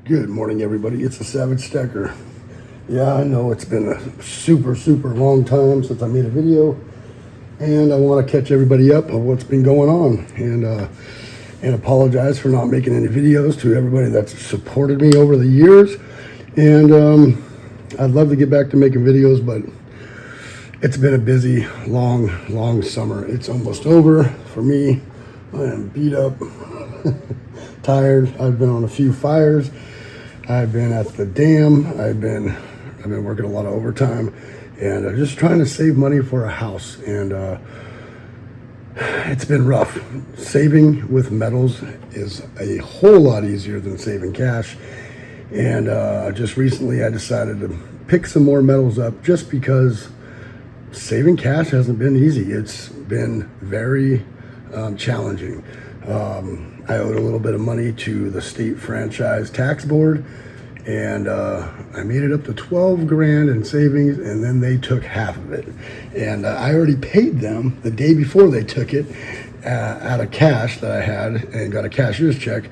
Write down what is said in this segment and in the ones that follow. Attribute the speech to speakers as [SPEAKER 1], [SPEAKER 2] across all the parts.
[SPEAKER 1] Good morning, everybody. It's the Savage Stacker. Yeah, I know it's been a super long time since I made a video, and I want to catch everybody up on what's been going on, and apologize for not making any videos to everybody that's supported me over the years. And I'd love to get back to making videos, but it's been a busy, long summer. It's almost over for me. I am beat up, tired. I've been on a few fires. I've been at the dam. I've been working a lot of overtime, and just trying to save money for a house. And it's been rough. Saving with metals is a whole lot easier than saving cash. And just recently, I decided to pick some more metals up, just because saving cash hasn't been easy. It's been very challenging. I owed a little bit of money to the state franchise tax board, and I made it up to 12 grand in savings, and then they took half of it. And I already paid them the day before they took it out of cash that I had, and got a cashier's check,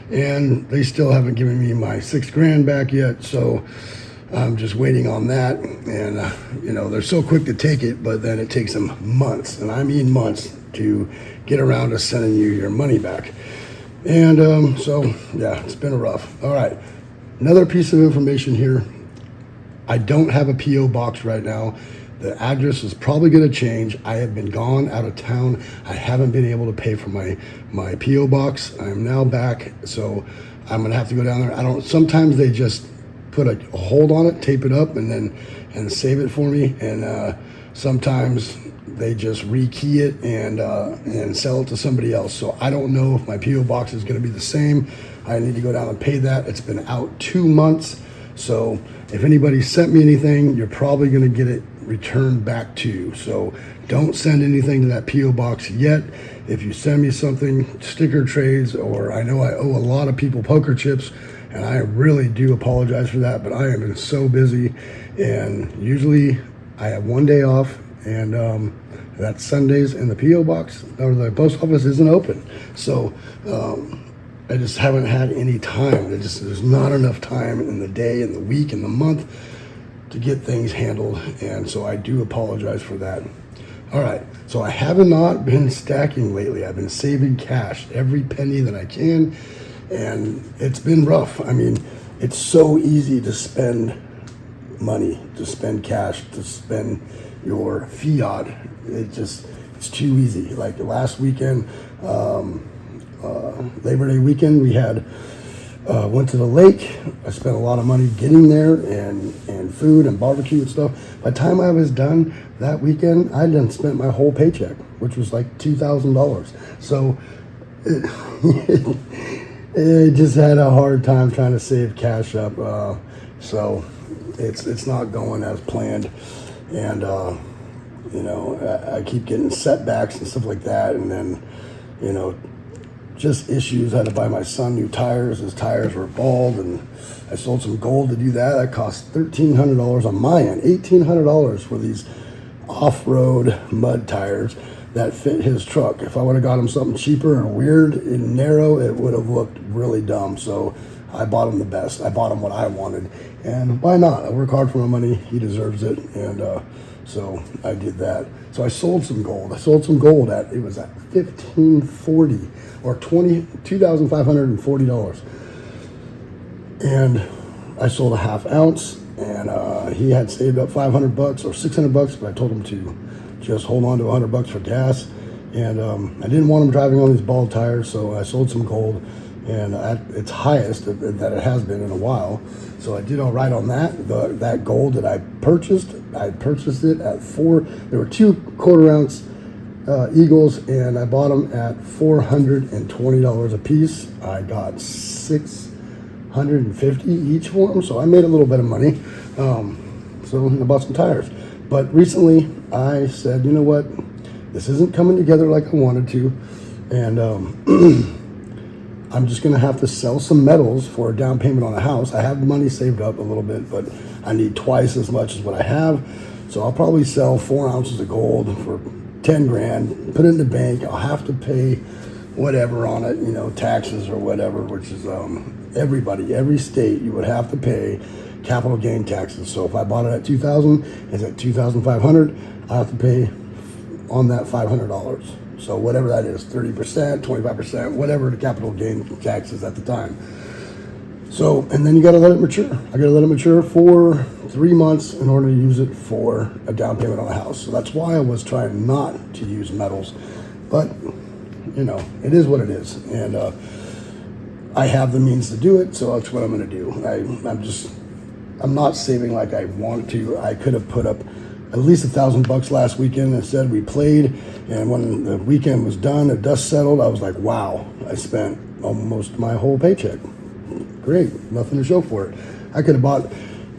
[SPEAKER 1] and they still haven't given me my 6 grand back yet. So I'm just waiting on that. And they're so quick to take it, but then it takes them months, and I mean months, to get around to sending you your money back. And so yeah, it's been rough. All right, another piece of information here. I don't have a PO box right now. The address is probably going to change. I have been gone out of town. I haven't been able to pay for my PO box. I am now back, so I'm gonna have to go down there. Sometimes they just put a hold on it, tape it up, and save it for me. And sometimes they just rekey it and sell it to somebody else. So I don't know if my PO box is going to be the same. I need to go down and pay that. It's been out 2 months. So if anybody sent me anything, you're probably going to get it returned back to you. So don't send anything to that PO box yet. If you send me something, sticker trades, or I know I owe a lot of people poker chips, and I really do apologize for that, but I have been so busy. And usually I have one day off, and that's Sundays, and the PO box or the post office isn't open. So I just haven't had any time. There's not enough time in the day, in the week, in the month to get things handled. And so I do apologize for that. All right, so I have not been stacking lately. I've been saving cash, every penny that I can, and it's been rough. I mean, it's so easy to spend money, to spend cash, to spend your fiat. It's too easy. Like last weekend, Labor Day weekend, we went to the lake. I spent a lot of money getting there, and food and barbecue and stuff. By the time I was done that weekend, I done spent my whole paycheck, which was like $2,000. So it just had a hard time trying to save cash up. So it's not going as planned. And I keep getting setbacks and stuff like that, and then just issues. I had to buy my son new tires. His tires were bald, and I sold some gold to do that. That cost $1,300 on my end. $1,800 for these off-road mud tires that fit his truck. If I would have got him something cheaper and weird and narrow, it would have looked really dumb. So I bought him the best. I bought him what I wanted, and why not? I work hard for my money. He deserves it. And so I did that. So I sold some gold. It was at $1,540 or $2,540. And I sold a half ounce, and he had saved up $500 or $600, but I told him to just hold on to $100 for gas. And I didn't want him driving on these bald tires, so I sold some gold, and at its highest that it has been in a while. So I did all right on that. That gold that I purchased it at there were 2 quarter-ounce Eagles, and I bought them at $420 a piece. I got $650 each for them, so I made a little bit of money. So I bought some tires. But recently I said, you know what, this isn't coming together like I wanted to, and I'm just going to have to sell some metals for a down payment on a house. I have money saved up a little bit, but I need twice as much as what I have. So I'll probably sell 4 ounces of gold for 10 grand, put it in the bank. I'll have to pay whatever on it, taxes or whatever, which is everybody, every state, you would have to pay capital gain taxes. So if I bought it at 2,000, it's at 2,500. I have to pay on that $500. So whatever that is, 30%, 25%, whatever the capital gain tax is at the time. So, and then you got to let it mature. I got to let it mature for 3 months in order to use it for a down payment on a house. So that's why I was trying not to use metals. But, you know, it is what it is. And I have the means to do it, so that's what I'm going to do. I'm not saving like I want to. I could have put up at least $1,000 last weekend. Instead, we played, and when the weekend was done, the dust settled, I was like, wow, I spent almost my whole paycheck. Great, nothing to show for it. I could have bought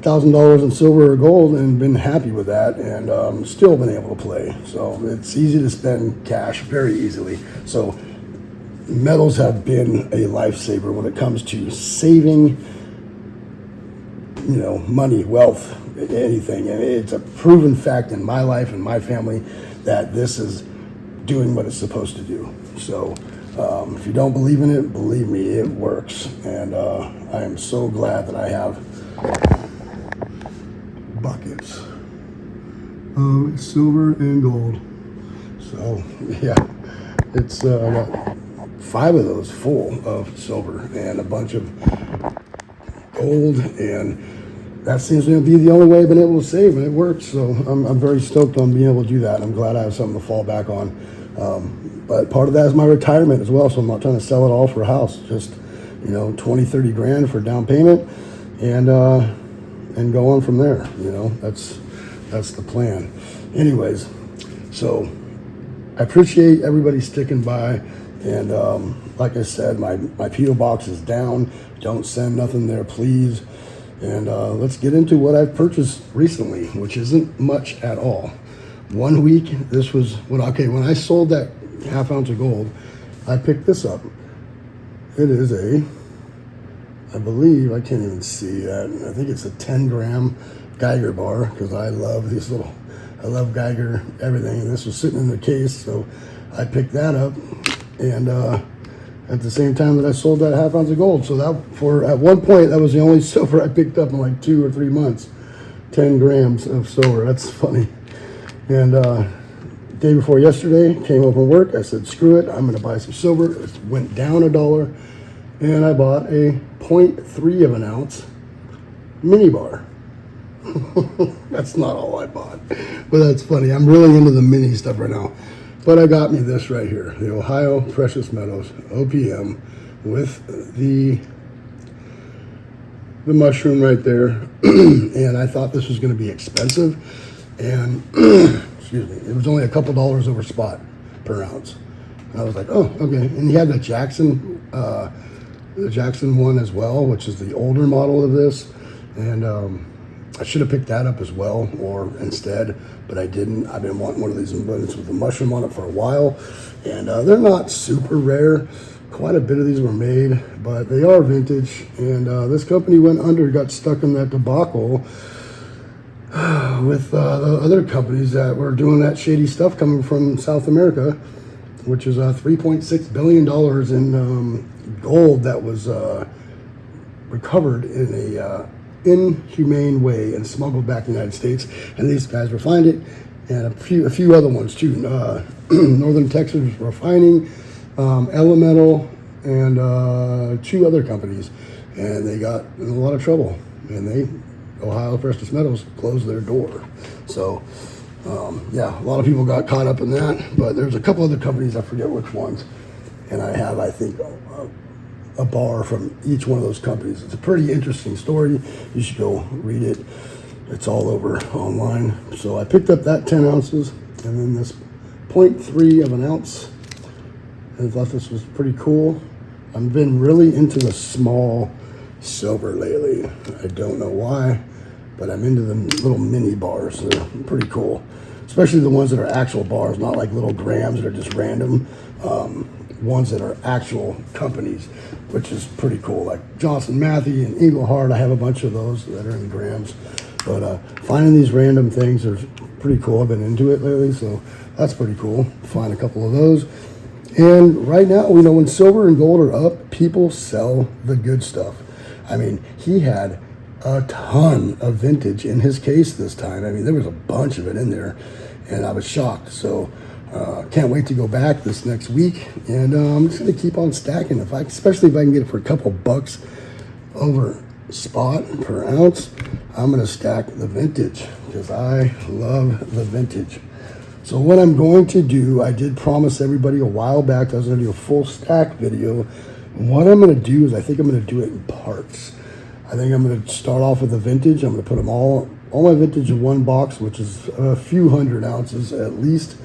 [SPEAKER 1] $1,000 in silver or gold and been happy with that, and still been able to play. So it's easy to spend cash very easily. So metals have been a lifesaver when it comes to saving, you know, money, wealth, anything. And it's a proven fact in my life and my family that this is doing what it's supposed to do. So if you don't believe in it, believe me, it works. And I am so glad that I have buckets of silver and gold. So yeah, it's I got 5 of those full of silver and a bunch of gold, and that seems to be the only way I've been able to save, and it works. So I'm very stoked on being able to do that. I'm glad I have something to fall back on. But part of that is my retirement as well, so I'm not trying to sell it all for a house. Just, you know, 20, 30 grand for down payment, and go on from there. You know, that's the plan. Anyways, so I appreciate everybody sticking by, and like I said, my P.O. box is down. Don't send nothing there, please. And let's get into what I've purchased recently, which isn't much at all. 1 week, this was when I sold that ½ ounce of gold, I picked this up. It is I believe, I can't even see that. I think it's a 10-gram Geiger bar, because I love Geiger everything. And this was sitting in the case, so I picked that up. And at the same time that I sold that ½ ounce of gold. So at one point, that was the only silver I picked up in like 2 or 3 months. 10 grams of silver. That's funny. And day before yesterday, came home from work. I said, screw it, I'm going to buy some silver. It went down $1, and I bought a 0.3 of an ounce mini bar. That's not all I bought, but that's funny. I'm really into the mini stuff right now. But I got me this right here, the Ohio Precious Metals OPM with the mushroom right there. And I thought this was going to be expensive, and excuse me, it was only a couple dollars over spot per ounce. And I was like, oh, okay. And he had the Jackson one as well, which is the older model of this. And I should have picked that up as well, or instead, but I didn't. I've been wanting one of these abundance with the mushroom on it for a while, and they're not super rare. Quite a bit of these were made, but they are vintage. And this company went under, got stuck in that debacle with the other companies that were doing that shady stuff coming from South America, which is $3.6 billion in gold that was recovered in a inhumane way and smuggled back to the United States. And these guys refined it, and a few other ones too. Northern Texas Refining, Elemental, and 2 other companies, and they got in a lot of trouble. And Ohio Precious Metals closed their door. So yeah, a lot of people got caught up in that, but there's a couple other companies, I forget which ones, and I have, I think, a bar from each one of those companies. It's a pretty interesting story. You should go read it. It's all over online. So I picked up that 10 ounces, and then this 0.3 of an ounce. I thought this was pretty cool. I've been really into the small silver lately. I don't know why, but I'm into the little mini bars. They're pretty cool, especially the ones that are actual bars, not like little grams that are just random. Ones that are actual companies, which is pretty cool, like Johnson Matthey and Eagle Heart. I have a bunch of those that are in grams, but finding these random things are pretty cool. I've been into it lately, so that's pretty cool. Find a couple of those. And right now, when silver and gold are up, people sell the good stuff. I mean, he had a ton of vintage in his case this time. I mean, there was a bunch of it in there, and I was shocked. So can't wait to go back this next week, and I'm just gonna keep on stacking. Especially if I can get it for a couple bucks over spot per ounce, I'm gonna stack the vintage because I love the vintage. So what I'm going to do, I did promise everybody a while back that I was gonna do a full stack video. What I'm gonna do is I think I'm gonna do it in parts. I think I'm gonna start off with the vintage. I'm gonna put them all my vintage in one box, which is a few hundred ounces at least.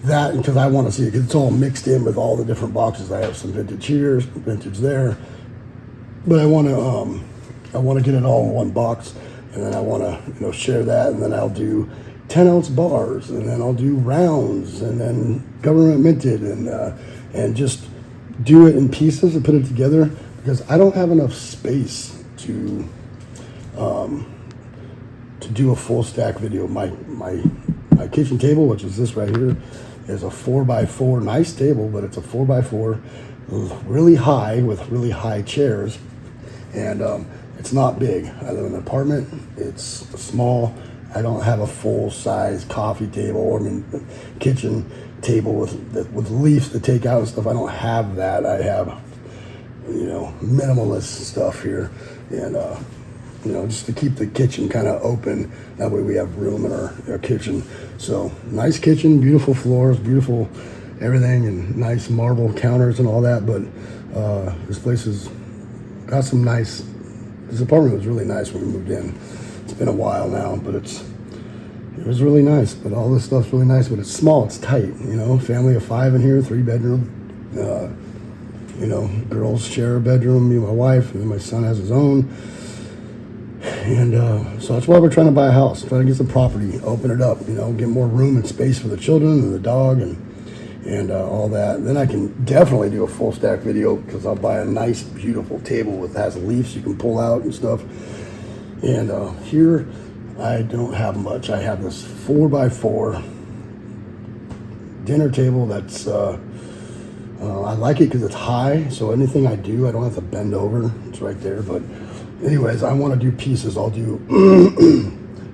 [SPEAKER 1] That because I want to see it, because it's all mixed in with all the different boxes. I have some vintage here, some vintage there, but I want to get it all in one box, and then I want to share that, and then I'll do 10-ounce bars, and then I'll do rounds, and then government minted, and just do it in pieces and put it together, because I don't have enough space to do a full stack video. My kitchen table, which is this right here, is a 4x4, nice table, but it's a 4x4, really high with really high chairs, and it's not big. I live in an apartment. It's small. I don't have a full size coffee table. I mean, kitchen table with leaves to take out and stuff. I don't have that. I have minimalist stuff here, and just to keep the kitchen kind of open. That way we have room in our kitchen. So nice kitchen, beautiful floors, beautiful everything, and nice marble counters and all that. But this place has got some nice, this apartment was really nice when we moved in. It's been a while now, but it was really nice. But all this stuff's really nice, but it's small, it's tight, family of 5 in here, 3-bedroom. Girls share a bedroom, me and my wife, and then my son has his own. And so that's why we're trying to buy a house, trying to get some property, open it up, get more room and space for the children and the dog and all that. And then I can definitely do a full stack video, because I'll buy a nice, beautiful table that has leaves you can pull out and stuff. And here, I don't have much. I have this 4x4 dinner table that's, I like it because it's high, so anything I do, I don't have to bend over. It's right there, but anyways, I want to do pieces. I'll do,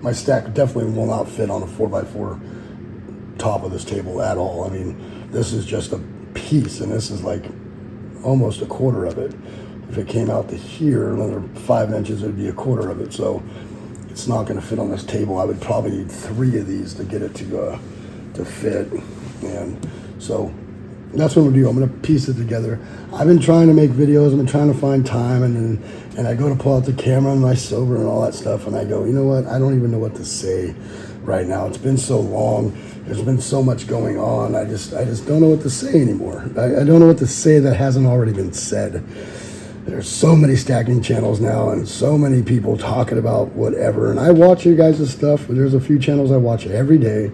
[SPEAKER 1] my stack definitely will not fit on a 4x4 top of this table at all. I mean, this is just a piece, and this is like almost a quarter of it. If it came out to here, another 5 inches, it would be a quarter of it. So it's not going to fit on this table. I would probably need 3 of these to get it to fit. And so that's what I'm gonna do. I'm gonna piece it together. I've been trying to make videos. I've been trying to find time, and I go to pull out the camera and my silver and all that stuff, and I go, you know what? I don't even know what to say right now. It's been so long. There's been so much going on. I just don't know what to say anymore. I don't know what to say that hasn't already been said. There's so many stacking channels now, and so many people talking about whatever. And I watch your guys' stuff. There's a few channels I watch every day.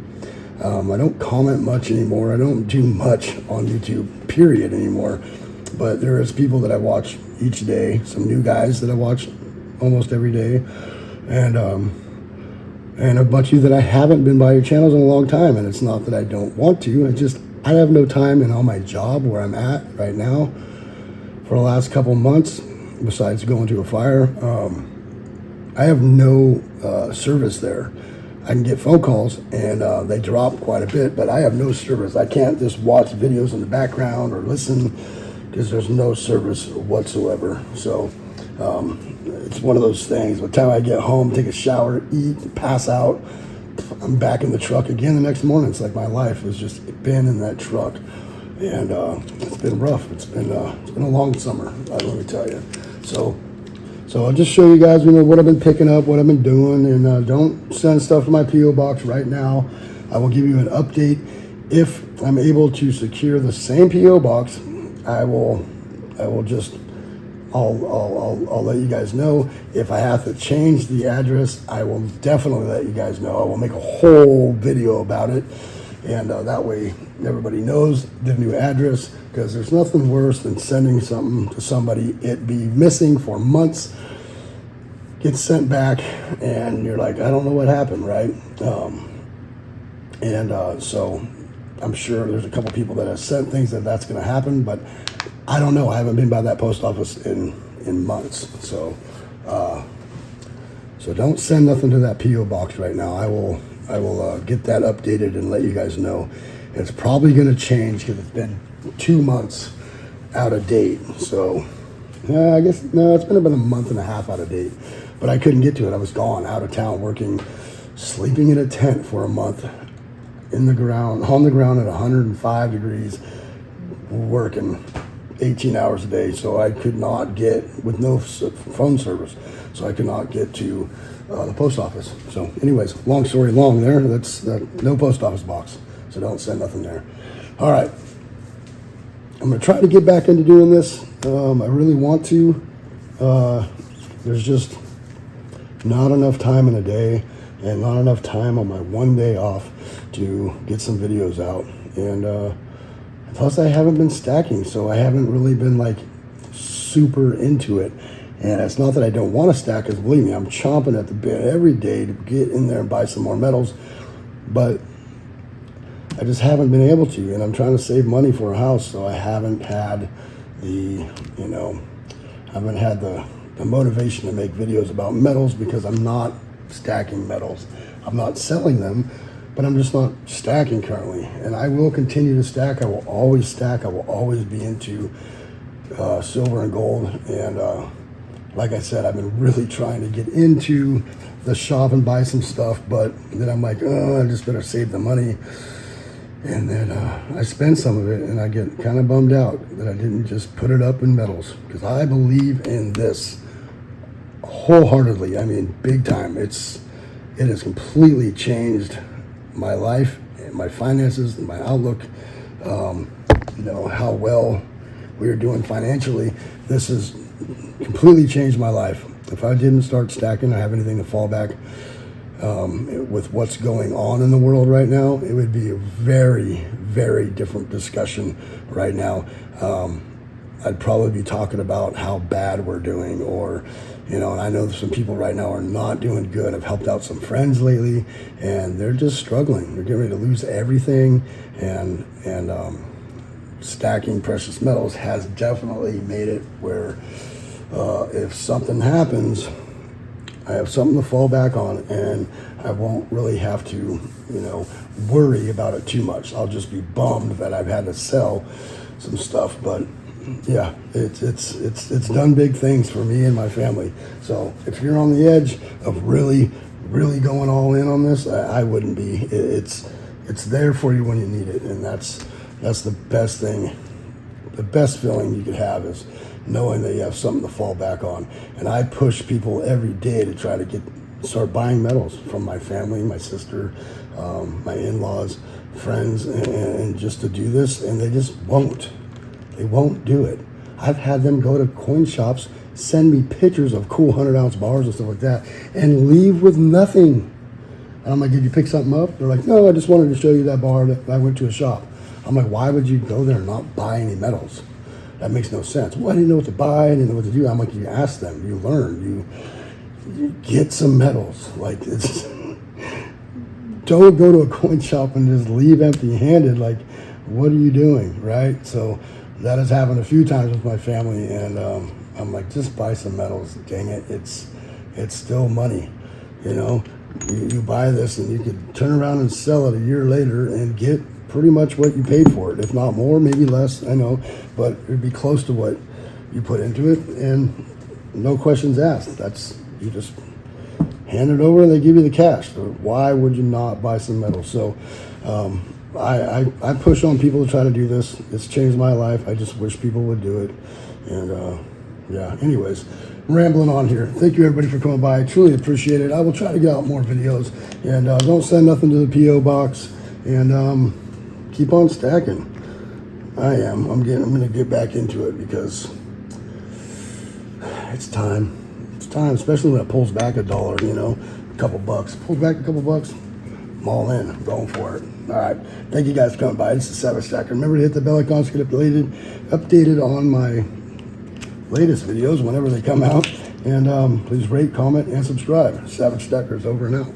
[SPEAKER 1] I don't comment much anymore. I don't do much on YouTube, period, anymore. But there is people that I watch each day, some new guys that I watch almost every day, and a bunch of you that I haven't been by your channels in a long time. And it's not that I don't want to. I have no time, and on my job where I'm at right now for the last couple months, besides going to a fire, I have no service there. I can get phone calls, and they drop quite a bit, but I have no service. I can't just watch videos in the background or listen, because there's no service whatsoever. So it's one of those things. By the time I get home, take a shower, eat, pass out, I'm back in the truck again the next morning. It's like my life has just been in that truck, and it's been rough. It's been a long summer, let me tell you. So I'll just show you guys, what I've been picking up, what I've been doing, and don't send stuff to my P.O. box right now. I will give you an update. If I'm able to secure the same P.O. box, I'll let you guys know. If I have to change the address, I will definitely let you guys know. I will make a whole video about it, and that way everybody knows the new address, because there's nothing worse than sending something to somebody, it be missing for months, gets sent back, and you're like, I don't know what happened, right? So I'm sure there's a couple people that have sent things that's going to happen, but I don't know. I haven't been by that post office in months. So so don't send nothing to that P.O. box right now. I will get that updated and let you guys know. It's probably going to change because it's been 2 months out of date. So I guess, no, it's been about a month and a half out of date. But I couldn't get to it. I was gone, out of town, working, sleeping in a tent for a month, on the ground at 105 degrees, working 18 hours a day. So I could not get, with no phone service, so I could not get to the post office. So anyways, long story long there. That's no post office box. So don't send nothing there. All right. I'm going to try to get back into doing this. I really want to. There's just not enough time in a day and not enough time on my one day off to get some videos out. And plus I haven't been stacking, so I haven't really been like super into it. And it's not that I don't want to stack, because believe me, I'm chomping at the bit every day to get in there and buy some more metals. But I just haven't been able to, and I'm trying to save money for a house, so I haven't had the motivation to make videos about metals, because I'm not stacking metals. I'm not selling them, but I'm just not stacking currently. And I will continue to stack. I will always stack. I will always be into silver and gold. And like I said, I've been really trying to get into the shop and buy some stuff, but then I'm like, oh, I just better save the money. And then I spend some of it, and I get kind of bummed out that I didn't just put it up in metals, because I believe in this wholeheartedly. I mean, big time. It has completely changed my life, and my finances, and my outlook. How well we are doing financially. This has completely changed my life. If I didn't start stacking, I have anything to fall back. With what's going on in the world right now, it would be a very, very different discussion right now. I'd probably be talking about how bad we're doing, or, and I know some people right now are not doing good. I've helped out some friends lately, and they're just struggling. They're getting ready to lose everything, and stacking precious metals has definitely made it where if something happens, I have something to fall back on, and I won't really have to, worry about it too much. I'll just be bummed that I've had to sell some stuff, but yeah, it's done big things for me and my family. So if you're on the edge of really, really going all in on this, I wouldn't be. It's there for you when you need it, and that's the best thing. The best feeling you could have is knowing that you have something to fall back on. And I push people every day to try to start buying metals from my family, my sister, my in-laws, friends, and just to do this, and they just won't. They won't do it. I've had them go to coin shops, send me pictures of cool 100-ounce bars and stuff like that, and leave with nothing. And I'm like, did you pick something up? They're like, no, I just wanted to show you that bar that I went to a shop. I'm like, why would you go there and not buy any metals? That makes no sense. Well, I didn't know what to buy. I didn't know what to do. I'm like, you ask them, you learn, you get some metals. Like, don't go to a coin shop and just leave empty-handed. Like, what are you doing, right? So that has happened a few times with my family, and I'm like, just buy some metals. Dang it, it's still money, You buy this, and you could turn around and sell it a year later and get pretty much what you paid for it, if not more, maybe less, I know, but it'd be close to what you put into it, and no questions asked. You just hand it over and they give you the cash. So why would you not buy some metal? So I push on people to try to do this. It's changed my life. I just wish people would do it. And yeah, anyways, I'm rambling on here. Thank you everybody for coming by. I truly appreciate it. I will try to get out more videos, and don't send nothing to the P.O. box, and keep on stacking. I'm going to get back into it, because it's time. It's time, especially when it pulls back $1, a couple bucks. Pulls back a couple bucks, I'm all in. I'm going for it. All right. Thank you guys for coming by. This is Savage Stacker. Remember to hit the bell icon to get updated on my latest videos whenever they come out. And please rate, comment, and subscribe. Savage Stacker is over and out.